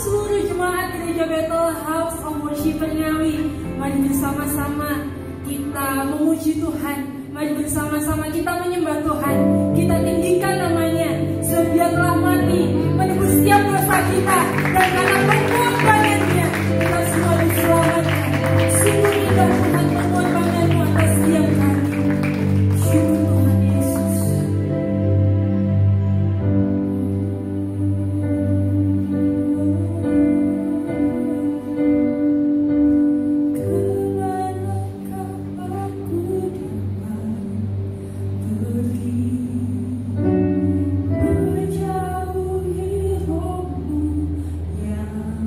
seluruh jemaat Gereja Bethel House of Worship Ngawi, mari bersama-sama kita memuji Tuhan. Mari bersama-sama kita menyembah Tuhan. Kita tinggikan namanya. Sebab Dia telah mati menebus setiap dosa kita, dan karena pengorbanannya kita semua diselamatkan. Sungguh indah Tuhan pengorbananmu atas setiap kami. Syukur Tuhan Yesus. Menjauhi rohmu yang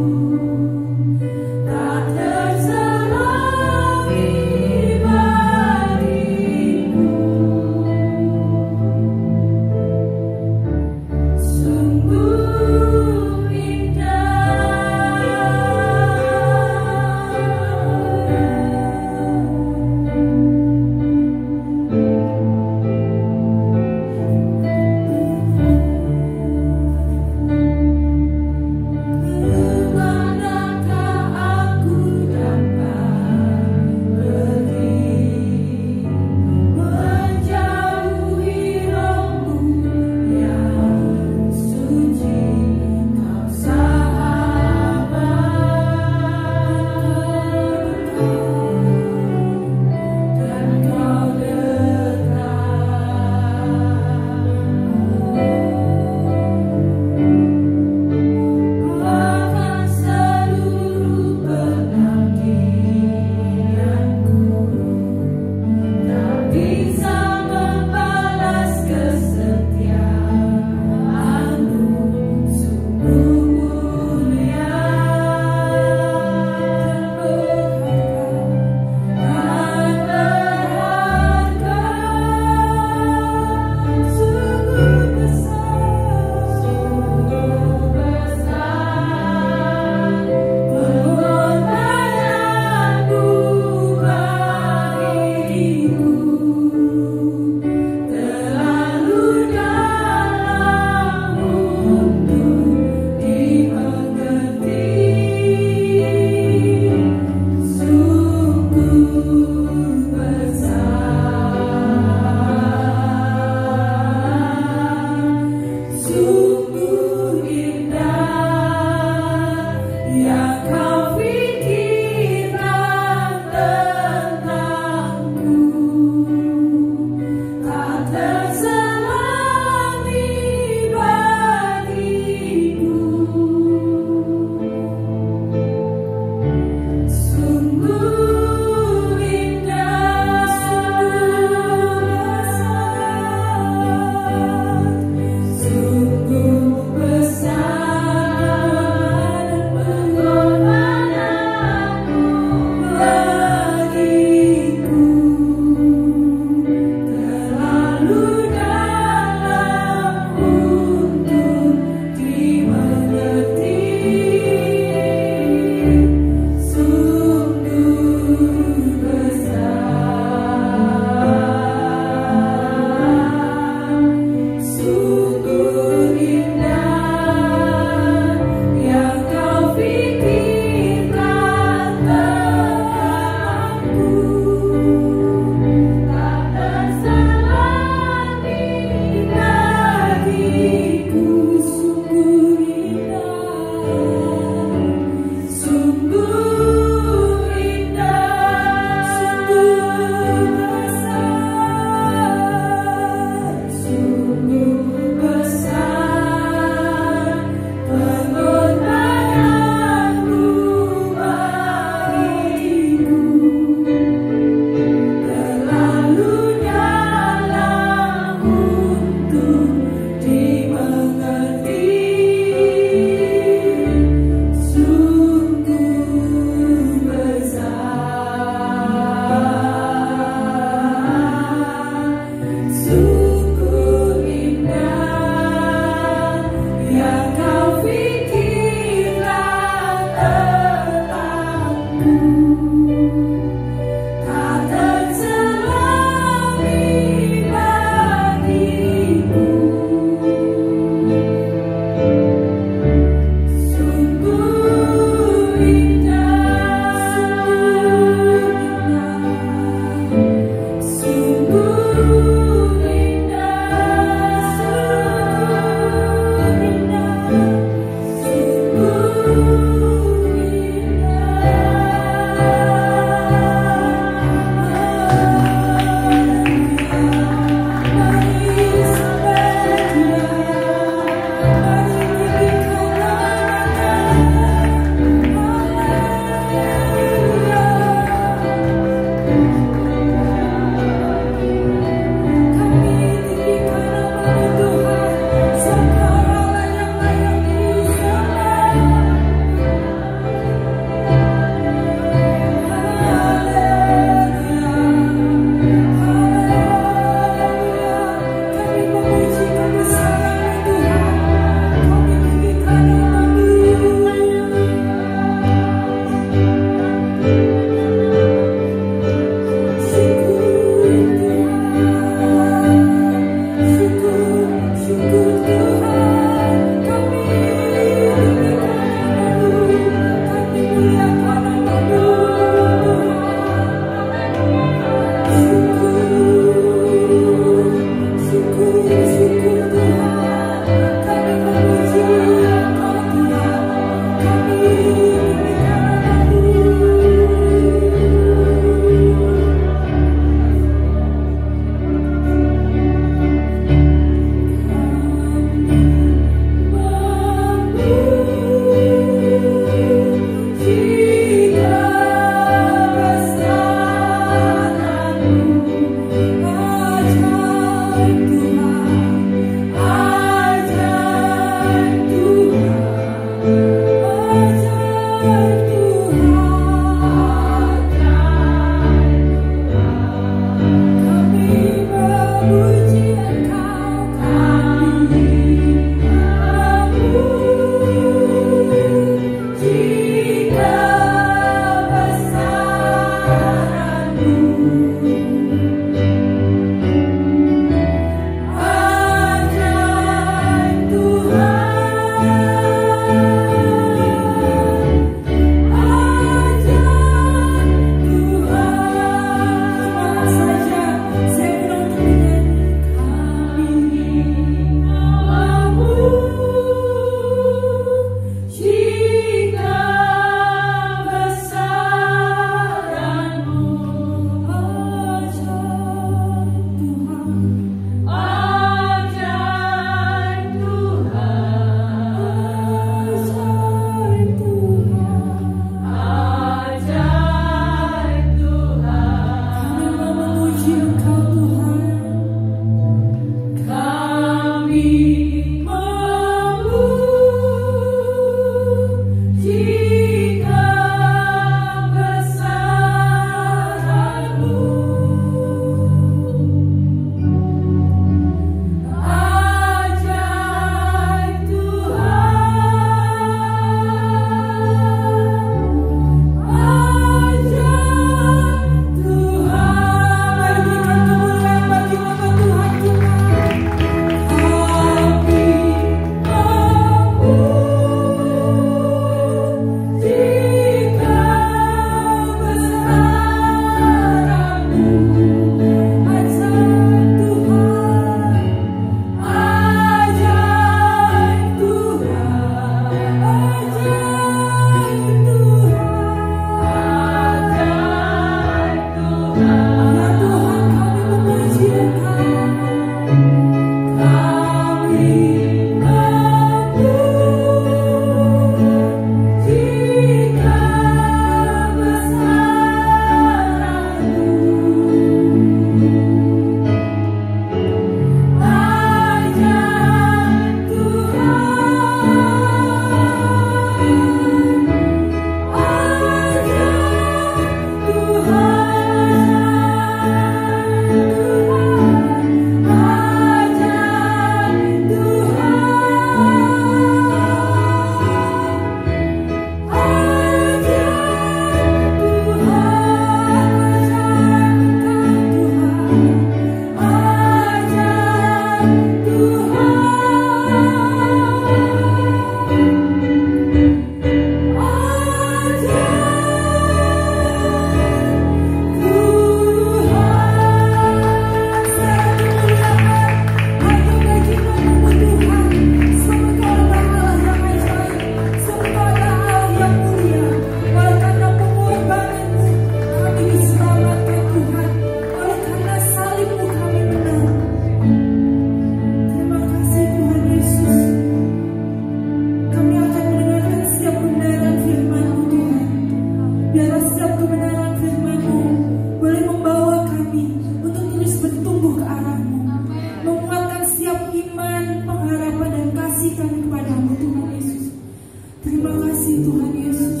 kasih Tuhan Yesus.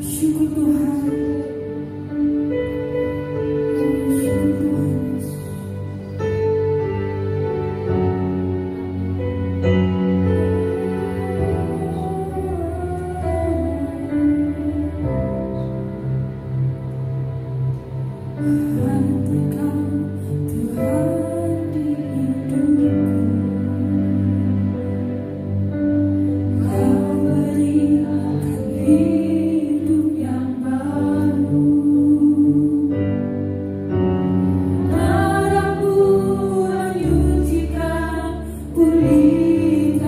Syukur Tuhan. Syukur Tuhan Yesus. Pulih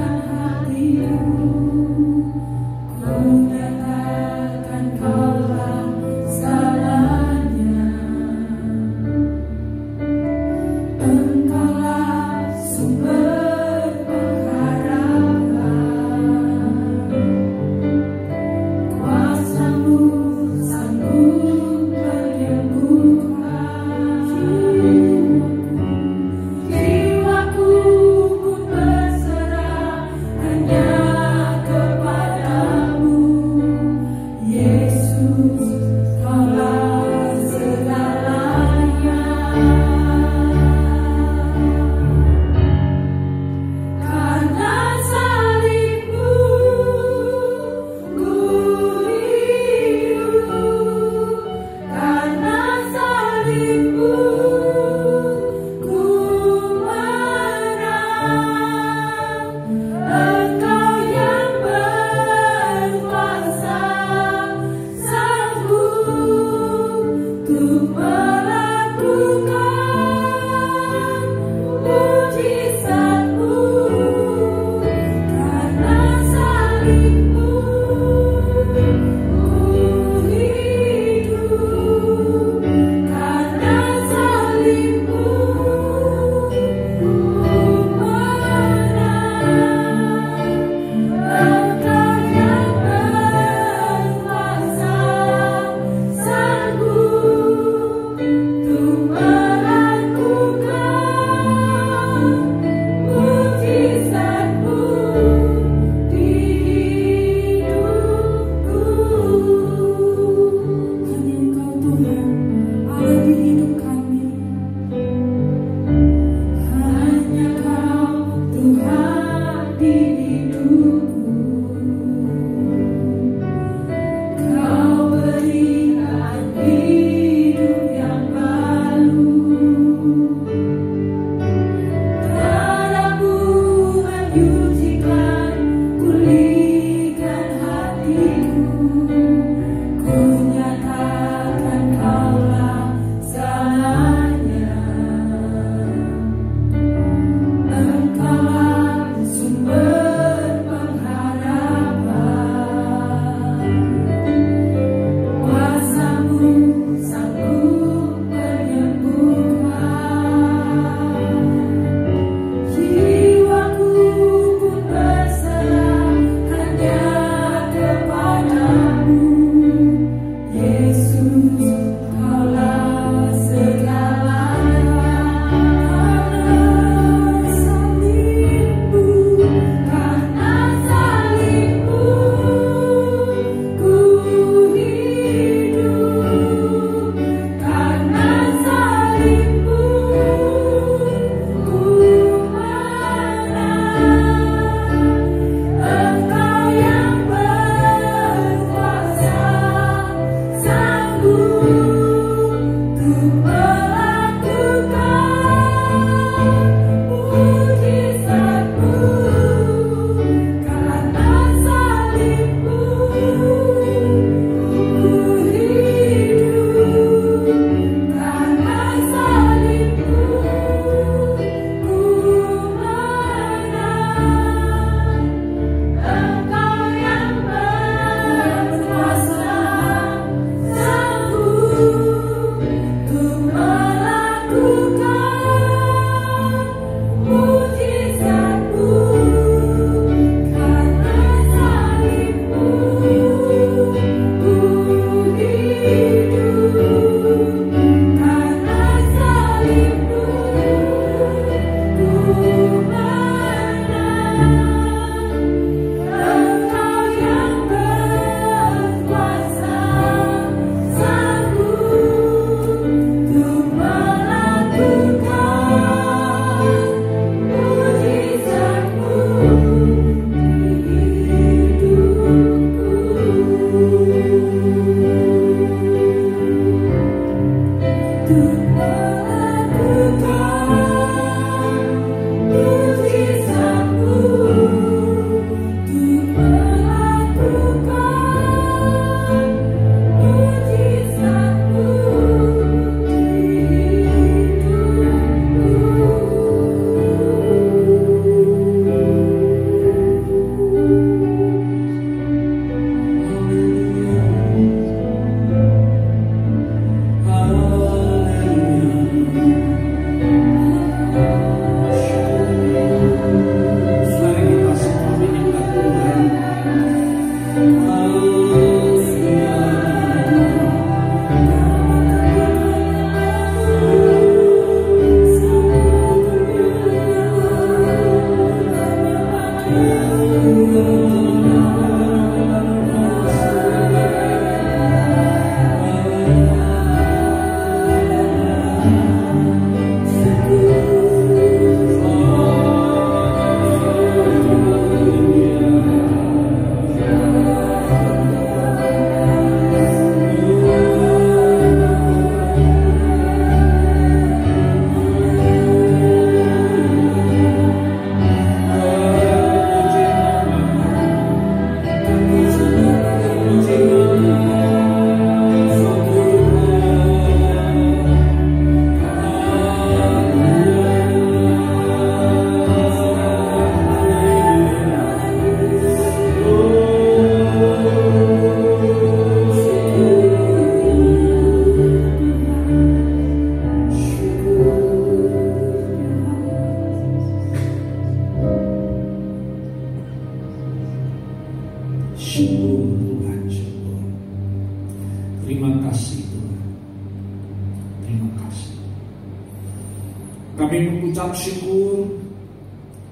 mengucap syukur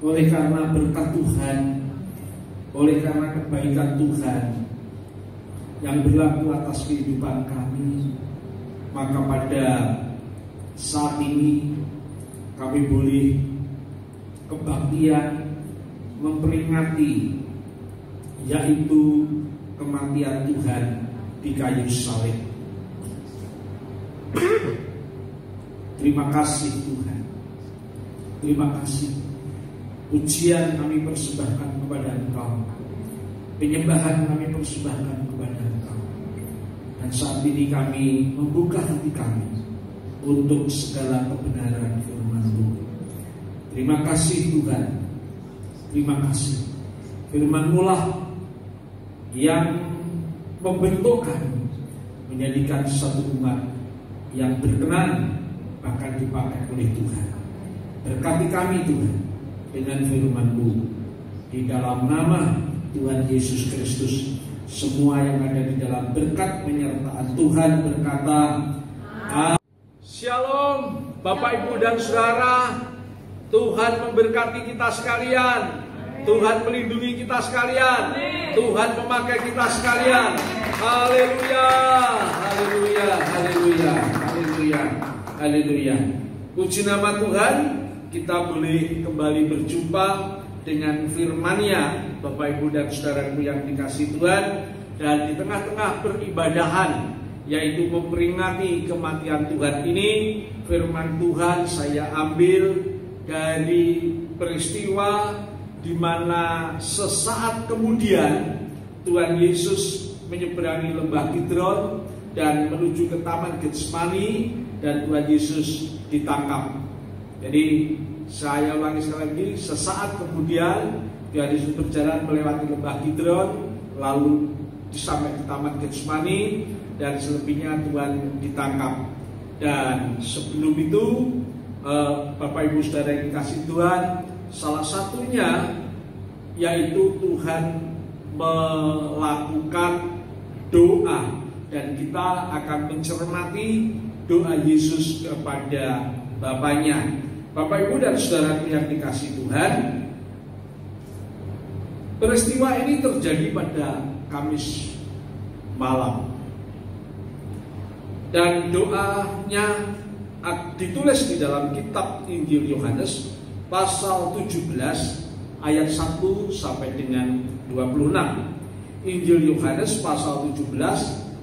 oleh karena berkat Tuhan, oleh karena kebaikan Tuhan yang berlaku atas kehidupan kami. Maka pada saat ini kami boleh kebaktian memperingati, yaitu kematian Tuhan di kayu salib. Terima kasih Tuhan, terima kasih. Pujian kami persembahkan kepada Engkau, penyembahan kami persembahkan kepada Engkau. Dan saat ini kami membuka hati kami untuk segala kebenaran firman-Mu. Terima kasih Tuhan, terima kasih. Firman-Mu lah yang membentuk kami, menjadikan satu umat yang berkenan bahkan dipakai oleh Tuhan. Berkati kami Tuhan dengan firman-Mu. Di dalam nama Tuhan Yesus Kristus, semua yang ada di dalam berkat penyertaan Tuhan berkata Shalom Bapak Ibu dan Saudara. Tuhan memberkati kita sekalian, Tuhan melindungi kita sekalian, Tuhan memakai kita sekalian. Haleluya, haleluya, haleluya, haleluya, haleluya. Puji nama Tuhan, kita boleh kembali berjumpa dengan firman-Nya, Bapak Ibu dan Saudaraku yang dikasihi Tuhan. Dan di tengah-tengah peribadahan, yaitu memperingati kematian Tuhan ini, firman Tuhan saya ambil dari peristiwa di mana sesaat kemudian Tuhan Yesus menyeberangi lembah Kidron dan menuju ke Taman Getsemani, dan Tuhan Yesus ditangkap. Jadi saya ulangi sekali lagi, sesaat kemudian Tuhan Yesus berjalan melewati lembah Kidron, lalu sampai di Taman Getsemani, dan selebihnya Tuhan ditangkap. Dan sebelum itu Bapak Ibu Saudara yang dikasihi Tuhan, salah satunya yaitu Tuhan melakukan doa, dan kita akan mencermati doa Yesus kepada Bapaknya. Bapak Ibu dan Saudara yang dikasihi Tuhan, peristiwa ini terjadi pada Kamis malam, dan doanya ditulis di dalam kitab Injil Yohanes pasal 17 ayat 1 sampai dengan 26. Injil Yohanes pasal 17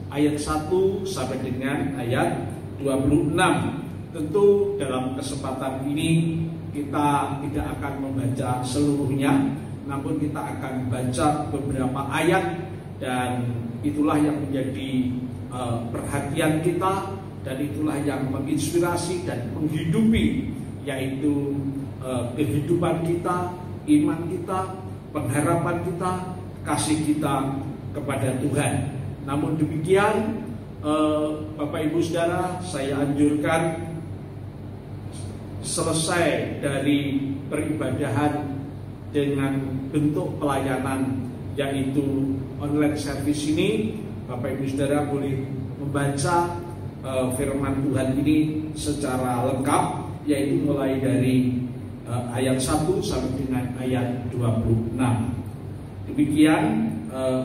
ayat 1 sampai dengan ayat 26. Tentu dalam kesempatan ini kita tidak akan membaca seluruhnya, namun kita akan baca beberapa ayat, dan itulah yang menjadi perhatian kita, dan itulah yang menginspirasi dan menghidupi, yaitu kehidupan kita, iman kita, pengharapan kita, kasih kita kepada Tuhan. Namun demikian, Bapak Ibu Saudara, saya anjurkan selesai dari peribadahan dengan bentuk pelayanan, yaitu online service ini, Bapak Ibu Saudara boleh membaca firman Tuhan ini secara lengkap, yaitu mulai dari ayat 1 sampai dengan ayat 26. Demikian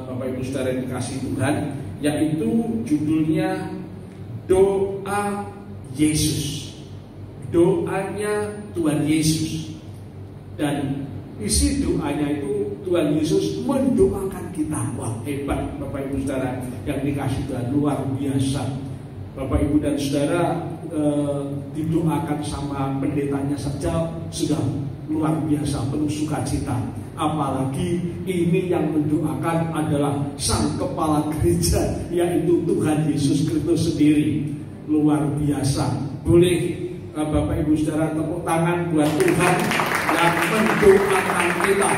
Bapak Ibu Saudara yang dikasihi Tuhan, yaitu judulnya Doa Yesus. Doanya Tuhan Yesus. Dan isi doanya itu Tuhan Yesus mendoakan kita. Wah, hebat Bapak Ibu Saudara yang dikasihi Tuhan, luar biasa. Bapak Ibu dan Saudara, didoakan sama pendetanya saja sudah luar biasa, penuh sukacita. Apalagi ini yang mendoakan adalah Sang Kepala Gereja, yaitu Tuhan Yesus Kristus sendiri. Luar biasa. Boleh Bapak Ibu Saudara tepuk tangan buat Tuhan yang mendoakan kita.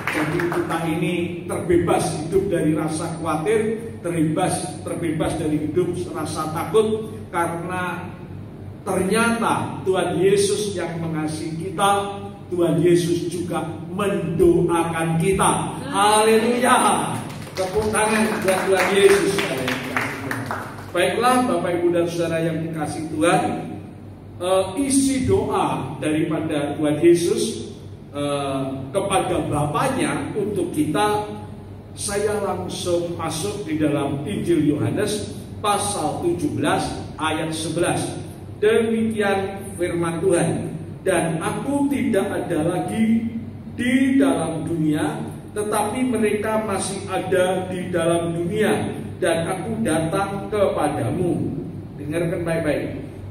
Jadi kita ini terbebas hidup dari rasa khawatir, terbebas dari hidup rasa takut, karena ternyata Tuhan Yesus yang mengasihi kita, Tuhan Yesus juga mendoakan kita. Haleluya. Tepuk tangan buat Tuhan Yesus. Baiklah Bapak Ibu dan Saudara yang dikasihi Tuhan, isi doa daripada Tuhan Yesus kepada Bapaknya untuk kita, saya langsung masuk di dalam Injil Yohanes pasal 17 ayat 11. Demikian firman Tuhan, dan aku tidak ada lagi di dalam dunia, tetapi mereka masih ada di dalam dunia, dan aku datang kepadamu. Dengarkan baik-baik.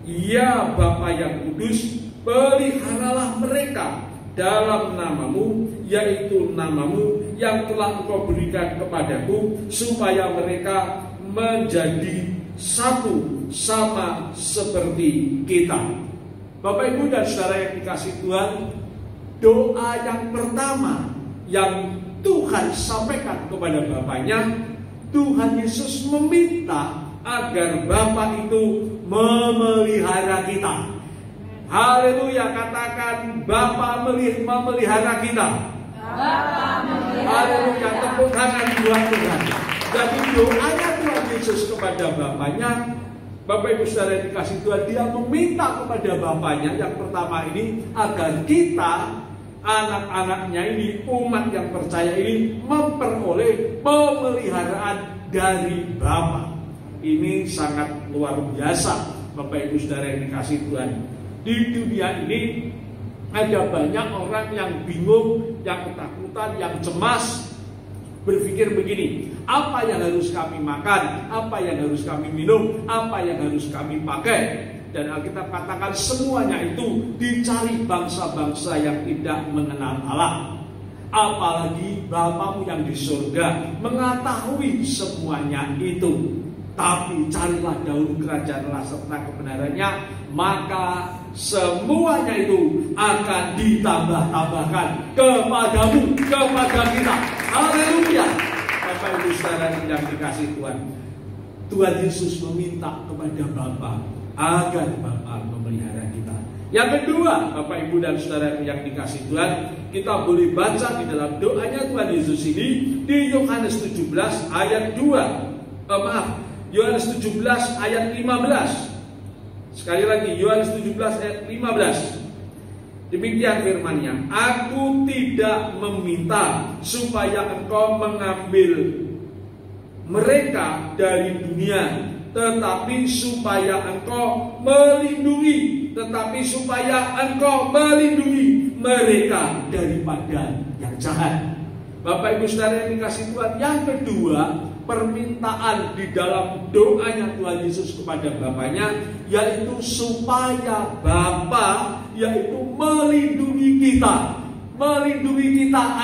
Ya Bapa yang kudus, peliharalah mereka dalam namamu, yaitu namamu yang telah Engkau berikan kepadaku, supaya mereka menjadi satu sama seperti kita. Bapak, Ibu, dan saudara yang dikasih Tuhan, doa yang pertama yang Tuhan sampaikan kepada Bapaknya, Tuhan Yesus meminta agar Bapa itu memelihara kita. Haleluya, katakan Bapa memelihara kita. Haleluya, tepuk tangan buat Tuhan. Jadi doanya Tuhan Yesus kepada Bapaknya, Bapak Ibu saudara yang dikasih Tuhan, dia meminta kepada Bapaknya yang pertama ini agar kita, anak-anaknya ini, umat yang percaya ini, memperoleh pemeliharaan dari Bapa. Ini sangat luar biasa, Bapak Ibu saudara yang dikasih Tuhan. Di dunia ini ada banyak orang yang bingung, yang ketakutan, yang cemas, berpikir begini, apa yang harus kami makan, apa yang harus kami minum, apa yang harus kami pakai. Dan Alkitab katakan semuanya itu dicari bangsa-bangsa yang tidak mengenal Allah. Apalagi Bapamu yang di surga mengetahui semuanya itu. Tapi carilah dahulu kerajaan Allah serta kebenarannya, maka semuanya itu akan ditambah-tambahkan kepadamu, kepada kita. Haleluya. Bapak Ibu saudara yang dikasih Tuhan, Tuhan Yesus meminta kepada Bapa agar Bapa memelihara kita. Yang kedua, Bapak Ibu dan saudara yang dikasih Tuhan, kita boleh baca di dalam doanya Tuhan Yesus ini di Yohanes 17 ayat 2. Yohanes 17 ayat 15. Sekali lagi, Yohanes 17 ayat 15. Demikian firman-Nya, aku tidak meminta supaya engkau mengambil mereka dari dunia, tetapi supaya engkau melindungi, mereka daripada yang jahat. Bapak Ibu saudara yang dikasih Tuhan, yang kedua, permintaan di dalam doanya Tuhan Yesus kepada Bapaknya, yaitu supaya Bapa yaitu melindungi kita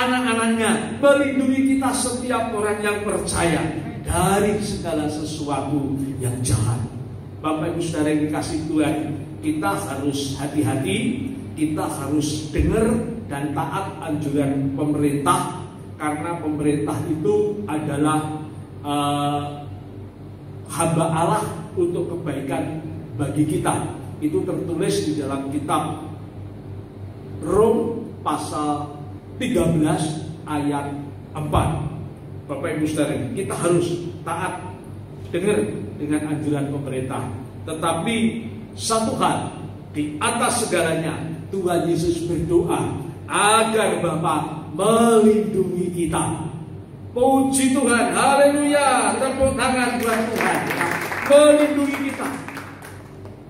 anak-anaknya, melindungi kita setiap orang yang percaya dari segala sesuatu yang jahat. Bapak Ibu saudara yang dikasih Tuhan, kita harus hati-hati, kita harus dengar dan taat anjuran pemerintah, karena pemerintah itu adalah hamba Allah untuk kebaikan bagi kita. Itu tertulis di dalam kitab Rom pasal 13 ayat 4. Bapak Ibu saudara, kita harus taat, dengar dengan anjuran pemerintah. Tetapi satu hal, di atas segalanya Tuhan Yesus berdoa agar Bapa melindungi kita. Puji Tuhan, haleluya, tepuk tangan buat Tuhan, melindungi kita.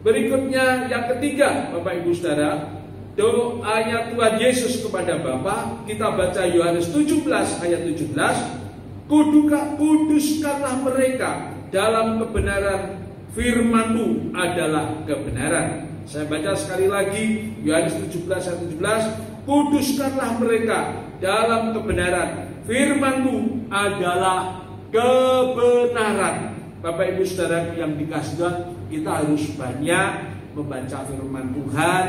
Berikutnya yang ketiga, Bapak Ibu saudara, doanya Tuhan Yesus kepada Bapa, kita baca Yohanes 17 ayat 17. Kuduskanlah mereka dalam kebenaran, firman-Mu adalah kebenaran. Saya baca sekali lagi, Yohanes 17 ayat 17. Kuduskanlah mereka dalam kebenaran, firman-Mu adalah kebenaran. Bapak Ibu saudara yang dikasih Tuhan, kita harus banyak membaca firman Tuhan,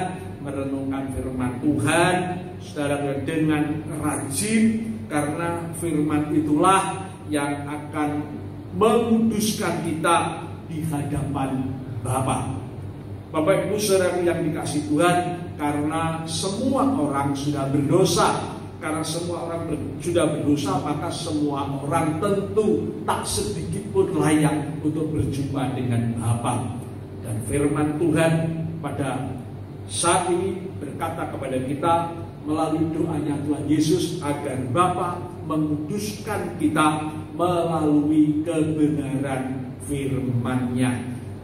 merenungkan firman Tuhan, saudara, dengan rajin, karena firman itulah yang akan menguduskan kita di hadapan Bapa. Bapak Ibu saudara yang dikasih Tuhan, karena semua orang sudah berdosa. Karena semua orang sudah berdosa, maka semua orang tentu tak sedikit pun layak untuk berjumpa dengan Bapa. Dan firman Tuhan pada saat ini berkata kepada kita melalui doanya Tuhan Yesus agar Bapa menguduskan kita melalui kebenaran firman-Nya.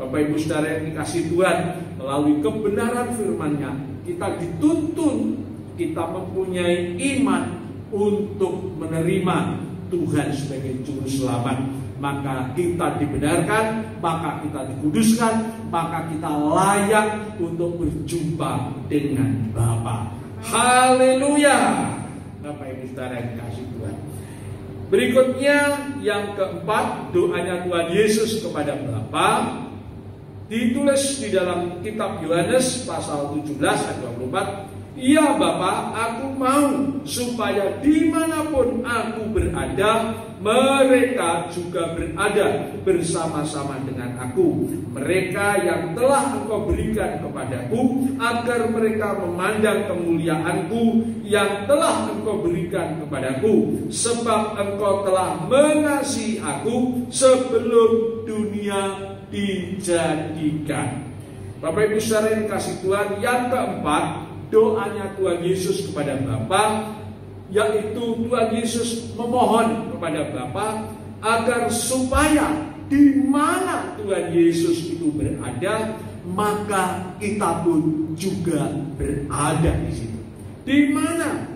Bapak Ibu Saudara yang dikasihi Tuhan, melalui kebenaran firman-Nya kita dituntun, kita mempunyai iman untuk menerima Tuhan sebagai juru selamat. Maka kita dibenarkan, maka kita dikuduskan, maka kita layak untuk berjumpa dengan Bapa. Haleluya. Bapak Ibu Saudara yang dikasihi Tuhan. Berikutnya yang keempat, doanya Tuhan Yesus kepada Bapa ditulis di dalam kitab Yohanes pasal 17 ayat 24. Ya Bapa, aku mau supaya dimanapun aku berada, mereka juga berada bersama-sama dengan aku. Mereka yang telah Engkau berikan kepadaku, agar mereka memandang kemuliaanku yang telah Engkau berikan kepadaku. Sebab Engkau telah mengasihi aku sebelum dunia dijadikan. Bapak Ibu Saudara yang kasih Tuhan, yang keempat, doanya Tuhan Yesus kepada Bapa, yaitu Tuhan Yesus memohon kepada Bapa agar supaya di mana Tuhan Yesus itu berada, maka kita pun juga berada di situ. Di mana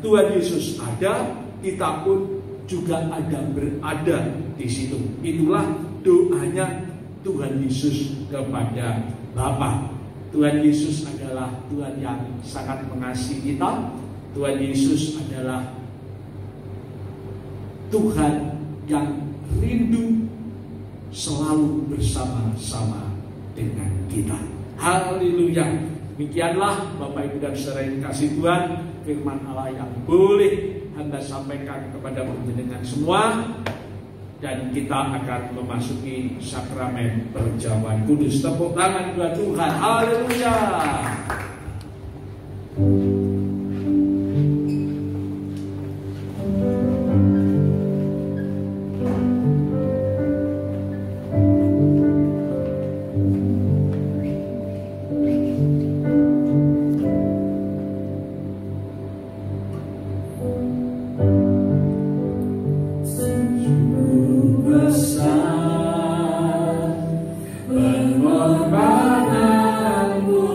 Tuhan Yesus ada, kita pun juga ada berada di situ. Itulah doanya Tuhan Yesus kepada Bapa. Tuhan Yesus adalah Tuhan yang sangat mengasihi kita. Tuhan Yesus adalah Tuhan yang rindu selalu bersama-sama dengan kita. Haleluya. Demikianlah Bapak Ibu dan Saudara yang kasih Tuhan, firman Allah yang boleh Anda sampaikan kepada pendengar semua. Dan kita akan memasuki sakramen perjamuan kudus. Tepuk tangan buat Tuhan. Haleluya. Pengorbananmu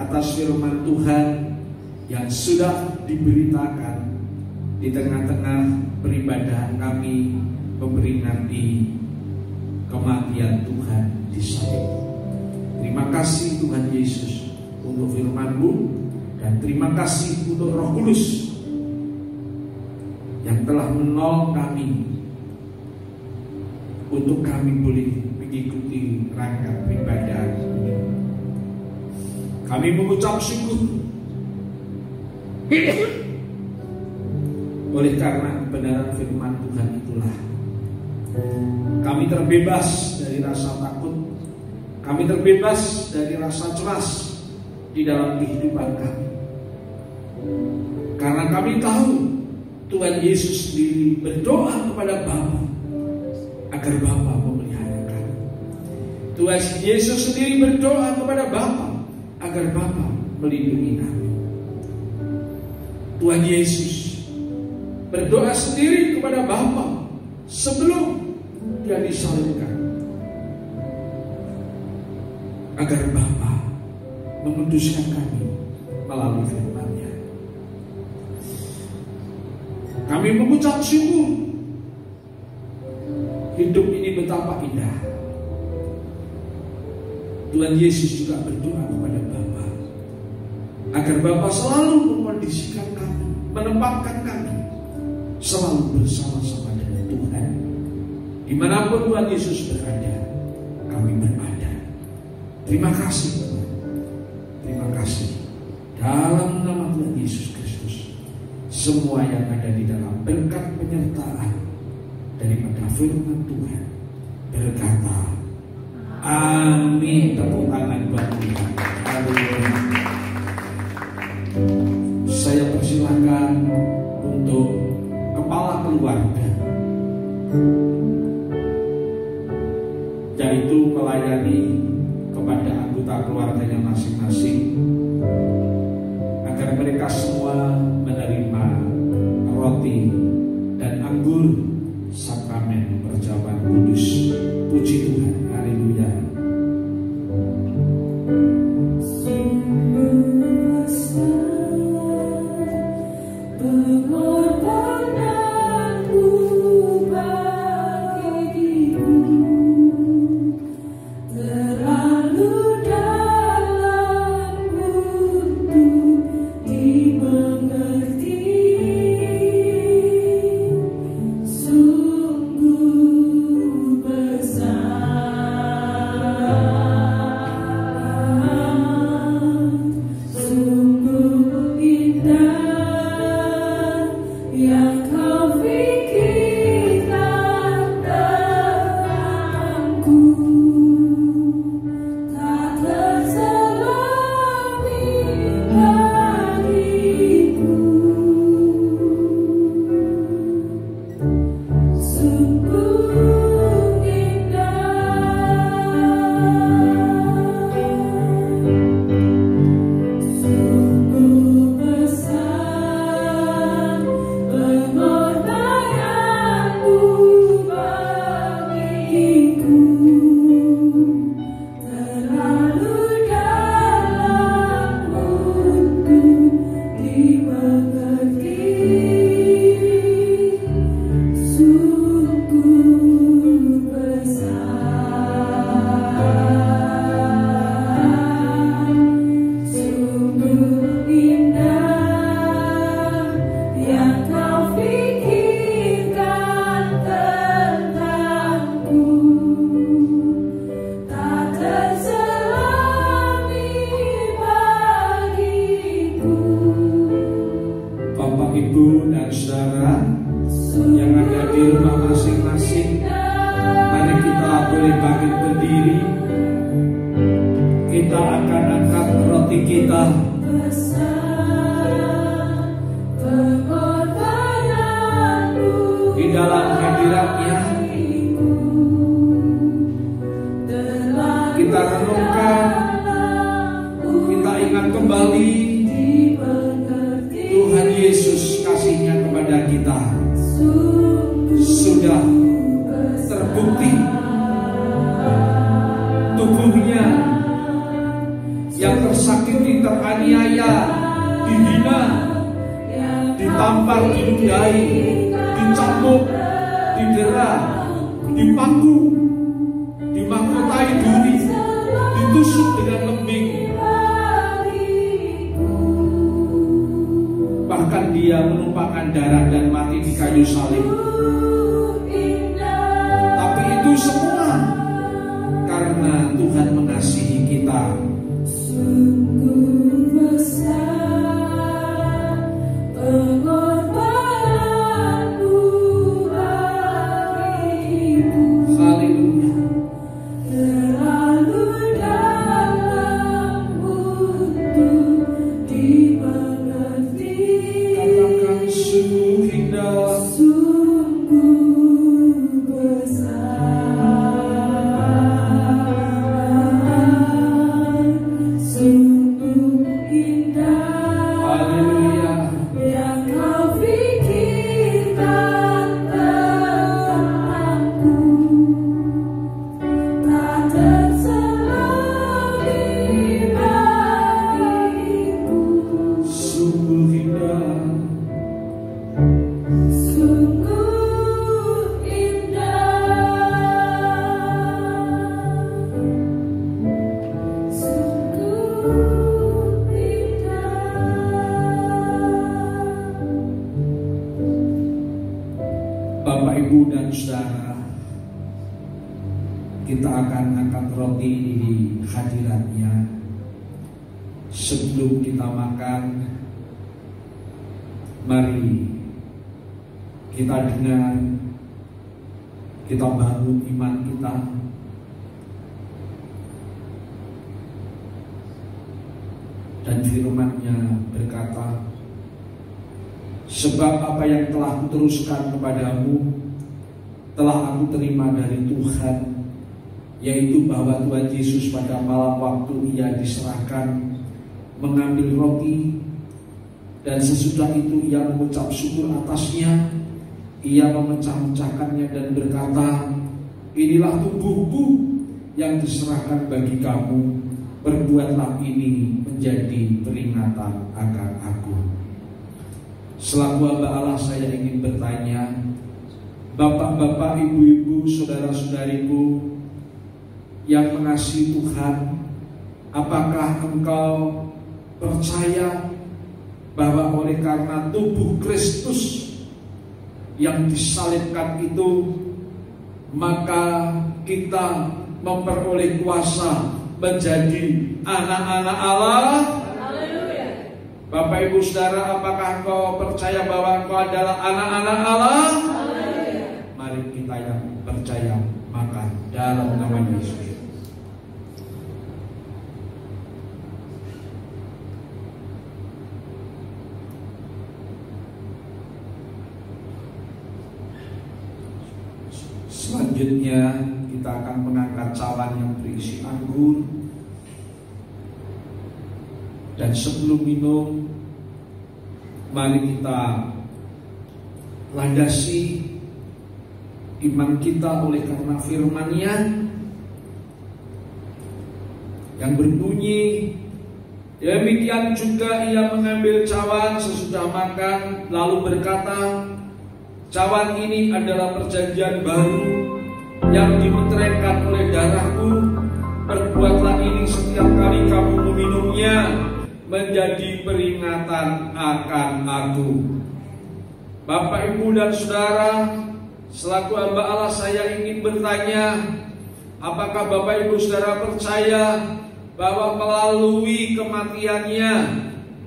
atas firman Tuhan yang sudah diberitakan di tengah-tengah peribadahan kami memperingati kematian Tuhan di salib. Terima kasih Tuhan Yesus untuk firman-Mu, dan terima kasih untuk Roh Kudus yang telah menolong kami untuk kami boleh mengikuti rangka peribadahan ini. Kami mengucap syukur oleh karena kebenaran firman Tuhan itulah kami terbebas dari rasa takut, kami terbebas dari rasa cemas di dalam kehidupan kami. Karena kami tahu Tuhan Yesus sendiri berdoa kepada Bapa agar Bapa memelihara kami. Tuhan Yesus sendiri berdoa kepada Bapa agar Bapa melindungi kami. Tuhan Yesus berdoa sendiri kepada Bapa sebelum Dia disalibkan agar Bapa menguduskan kami melalui firman-Nya. Kami mengucap syukur. Hidup ini betapa indah. Tuhan Yesus juga berdoa kepada Bapa agar Bapa selalu mengkondisikan kami, menempatkan kami selalu bersama-sama dengan Tuhan. Dimanapun Tuhan Yesus berada, kami berada. Terima kasih Tuhan. Terima kasih. Dalam nama Tuhan Yesus Kristus, semua yang ada di dalam berkat penyertaan daripada firman Tuhan berkata amin. Tepuk tangan buat Tuhan. Haleluya. Saya persilakan untuk kepala keluarga, yaitu melayani kepada anggota keluarganya masing-masing agar mereka semua menerima roti dan anggur sakramen perjamuan kudus. Puji Tuhan. Haleluya. yang tersakiti, teraniaya, dihina, ditampar, diludahi, dicambuk, didera, dipangku, dimahkotai duri, ditusuk dengan lembing. Bahkan dia menumpahkan darah dan mati di kayu salib. Tapi itu semua karena Tuhan mengasihi kita. Sungguh besar pengorbananmu bagiku. Haleluya. Terlalu dalam untuk dimengerti. Katakan sungguh indah. Sungguh besar, sungguh indah. Haleluya. Yang kau pikirkan tentangku, tak terselami bagiku. Sungguh indah. Sungguh indah, sungguh indah. Bapak, Ibu, dan Saudara, kita akan angkat roti di hadiratnya. Sebelum kita makan, mari kita dengar, kita bangun iman kita. Dan firman-Nya berkata, sebab apa yang telah kuteruskan kepadamu telah aku terima dari Tuhan, yaitu bahwa Tuhan Yesus pada malam waktu ia diserahkan mengambil roti, dan sesudah itu ia mengucap syukur atasnya, ia memecah-mecahkannya dan berkata, inilah tubuhku yang diserahkan bagi kamu, perbuatlah ini menjadi peringatan akan aku. Selaku hamba Allah, saya ingin bertanya, bapak-bapak, ibu-ibu, saudara-saudariku yang mengasihi Tuhan, apakah engkau percaya bahwa oleh karena tubuh Kristus yang disalibkan itu, maka kita memperoleh kuasa menjadi anak-anak Allah? Bapak, Ibu, Saudara, apakah engkau percaya bahwa engkau adalah anak-anak Allah? Mari kita yang percaya makan dalam nama Yesus. Selanjutnya kita akan mengangkat cawan yang berisi anggur. Dan sebelum minum, mari kita landasi iman kita oleh karena firman-Nya yang berbunyi, demikian juga ia mengambil cawan sesudah makan, lalu berkata, cawan ini adalah perjanjian baru yang dimeteraikan oleh darahku. Perbuatlah ini setiap kali kamu meminumnya menjadi peringatan akan aku. Bapak, Ibu, dan Saudara, selaku hamba Allah, saya ingin bertanya, apakah Bapak, Ibu, Saudara percaya bahwa melalui kematiannya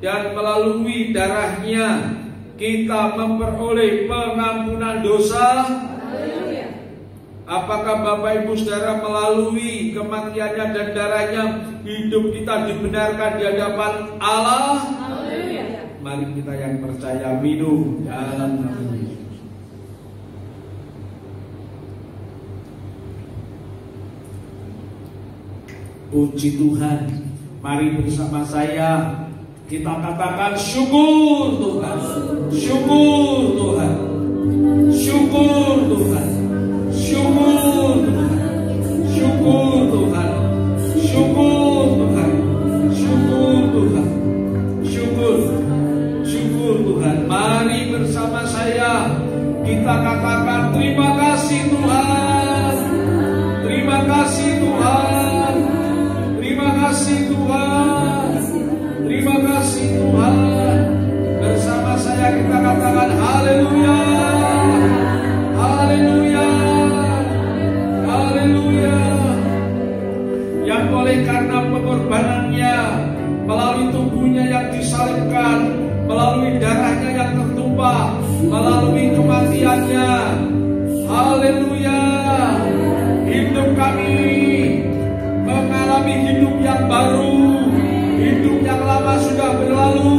dan melalui darahnya kita memperoleh pengampunan dosa? Apakah Bapak, Ibu, Saudara melalui kematiannya dan darahnya hidup kita dibenarkan di hadapan Allah? Mari kita yang percaya minum dalam nama Yesus. Puji Tuhan. Mari bersama saya kita katakan syukur Tuhan. Syukur Tuhan. Syukur Tuhan. Syukur Tuhan. Syukur Tuhan. Syukur Tuhan. kita katakan terima kasih Tuhan. Terima kasih Tuhan. Terima kasih Tuhan. Terima kasih Tuhan. Bersama saya kita katakan haleluya. Haleluya. Haleluya. Yang oleh karena pengorbanannya, melalui tubuhnya yang disalibkan, melalui darahnya yang tertumpah, melalui kematiannya, haleluya, hidup kami mengalami hidup yang baru. Hidup yang lama sudah berlalu,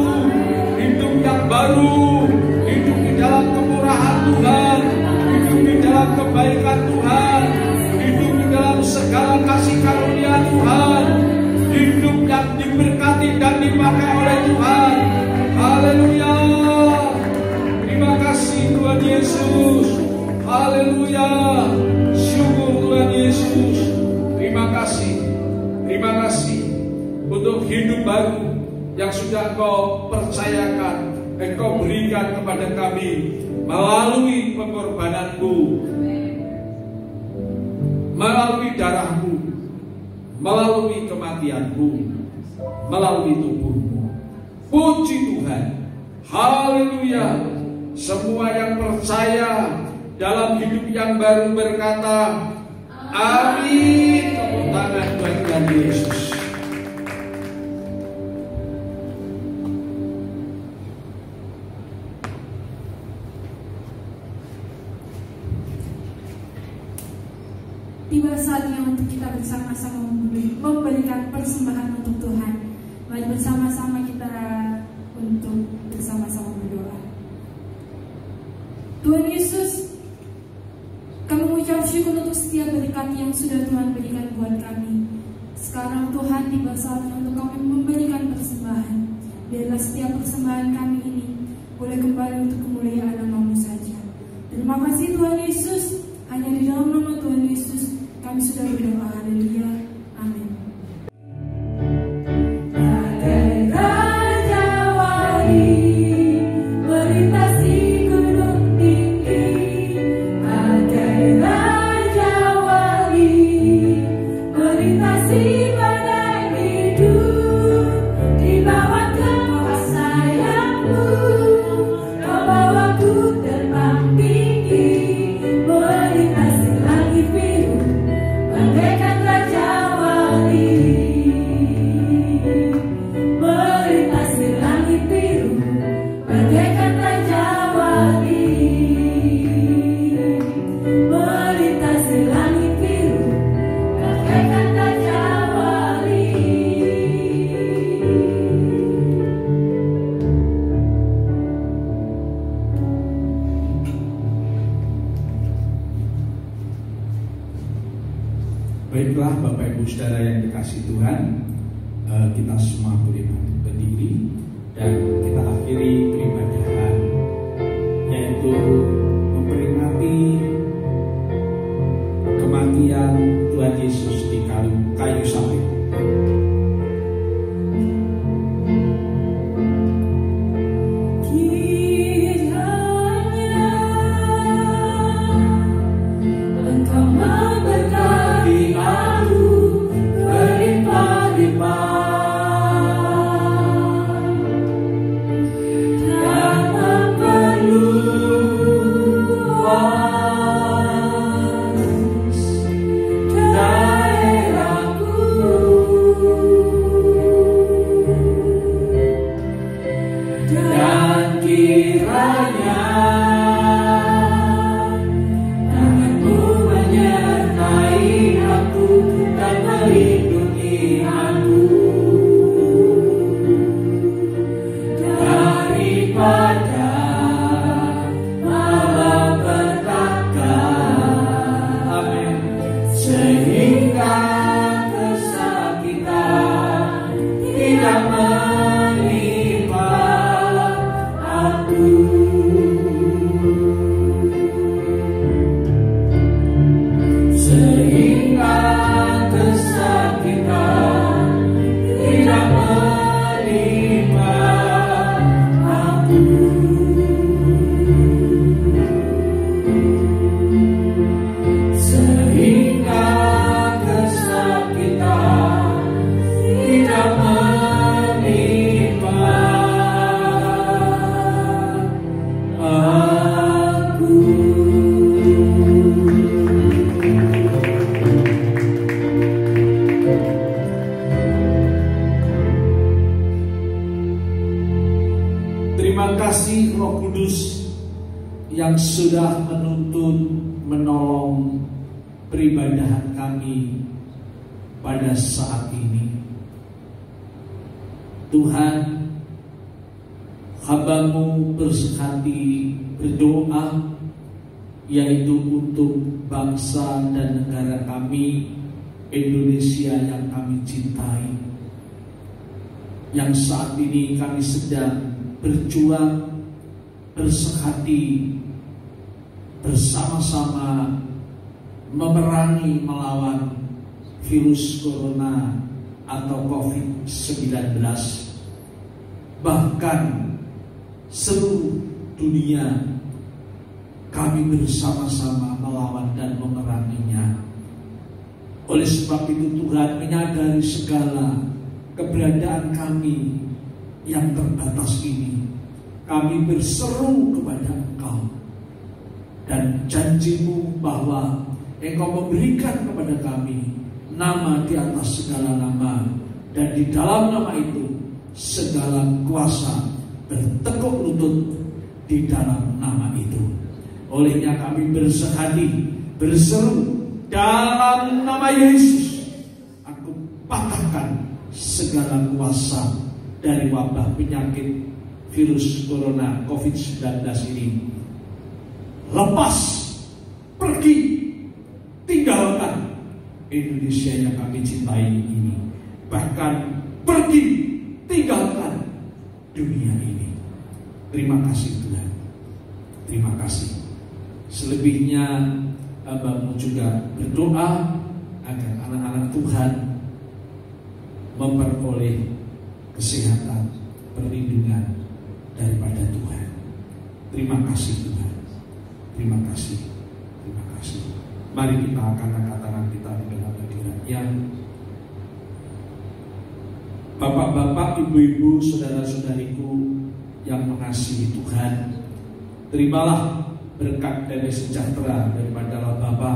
hidup yang baru, hidup di dalam kemurahan Tuhan, hidup di dalam kebaikan Tuhan, hidup di dalam segala kasih karunia Tuhan, hidup yang diberkati dan dipakai oleh Tuhan. Haleluya. Terima kasih Tuhan Yesus. Haleluya. Syukur Tuhan Yesus. Terima kasih. Terima kasih untuk hidup baru yang sudah Engkau percayakan, Engkau berikan kepada kami melalui pengorbananmu, melalui darahmu, melalui kematianmu, melalui tubuhmu. Puji Tuhan. Haleluya. Semua yang percaya dalam hidup yang baru berkata amin. Tepuk tangan buat Tuhan Yesus. Tiba saatnya untuk kita bersama-sama memberikan persembahan untuk Tuhan. Mari bersama-sama kita untuk bersama-sama berdoa. Tuhan Yesus, kami mengucap syukur untuk setiap berkat yang sudah Tuhan berikan buat kami. Sekarang Tuhan tiba saatnya untuk kami memberikan persembahan. Biarlah setiap persembahan kami ini boleh kembali untuk kemuliaan nama-Mu saja. Terima kasih Tuhan Yesus. Hanya di dalam nama Tuhan Yesus kami sudah berdoa. Haleluya. Amin. Baiklah Bapak Ibu Saudara yang dikasihi Tuhan, kita semua boleh berdiri dan kita akhiri peribadahan, yaitu memperingati kematian Tuhan Yesus di kayu salib. Die. menolong peribadahan kami pada saat ini. Tuhan, hamba-Mu berhati berdoa, yaitu untuk bangsa dan negara kami, Indonesia yang kami cintai, yang saat ini kami sedang berjuang bersehati bersama-sama memerangi melawan virus corona atau COVID-19. Bahkan seluruh dunia kami bersama-sama melawan dan memeranginya. Oleh sebab itu Tuhan menyadari segala keberadaan kami yang terbatas ini. Kami berseru kepada Engkau, dan janji-Mu bahwa Engkau memberikan kepada kami nama di atas segala nama, dan di dalam nama itu segala kuasa bertekuk lutut di dalam nama itu. Olehnya kami bersehati berseru dalam nama Yesus, aku patahkan segala kuasa dari wabah penyakit virus corona COVID-19 ini. Lepas, pergi, tinggalkan Indonesia yang kami cintai ini. Bahkan pergi, tinggalkan dunia ini. Terima kasih Tuhan. Terima kasih. Selebihnya hamba-Mu juga berdoa agar anak-anak Tuhan memperoleh kesehatan, perlindungan daripada Tuhan. Terima kasih Tuhan. Terima kasih. Terima kasih. Mari kita angkat tangan kita di dalam hadirat-Nya. Bapak-bapak, ibu-ibu, saudara-saudariku yang mengasihi Tuhan, terimalah berkat dan sejahtera daripada Allah Bapa,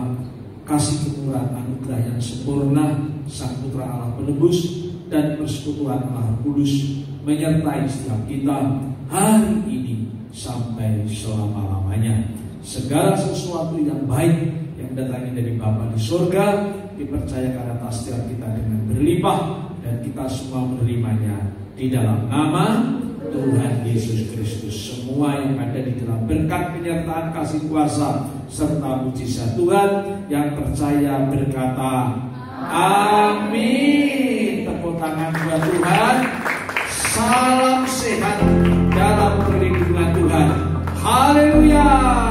kasih kemurahan anugerah yang sempurna Sang Putra Allah Penebus, dan persekutuan Allah Kudus menyertai setiap kita hari ini sampai selama-lamanya. Segala sesuatu yang baik yang datangnya dari Bapa di surga dipercayakan atas setiap kita dengan berlimpah, dan kita semua menerimanya di dalam nama Tuhan Yesus Kristus. Semua yang ada di dalam berkat penyertaan kasih kuasa serta mujizat Tuhan yang percaya berkata amin. Tepuk tangan buat Tuhan. Salam sehat dalam perlindungan Tuhan. Haleluya.